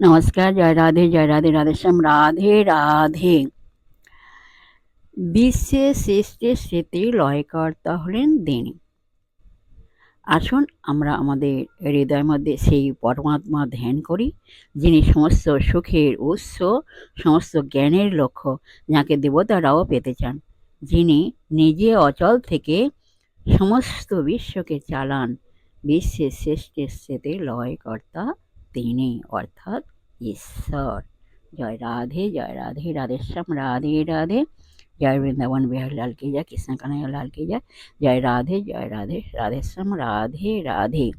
নমস্কার, জয় রাধে, রাধেশ্যাম, রাধে রাধে। বিশ্বের সৃষ্টির স্মৃতি লয়কর্তা হলেন তিনি। আসুন আমরা আমাদের হৃদয়ের মধ্যে সেই পরমাত্মা ধ্যান করি, যিনি সমস্ত সুখের উৎস, সমস্ত জ্ঞানের লক্ষ্য, যাকে দেবতারাও পেতে চান, যিনি নিজে অচল থেকে সমস্ত বিশ্বকে চালান। বিশ্বের সৃষ্টির স্মৃতি লয়কর্তা তিনি, অর্থাৎ ঈশ্বর। জয় রাধে, রাধেশ্যাম, রাধে রাধে। জয় বৃন্দাবন বিহারী লাল কি জয়, কৃষ্ণ কানাইয়া লাল কি জয়। জয় রাধে, রাধেশ্যাম, রাধে রাধে।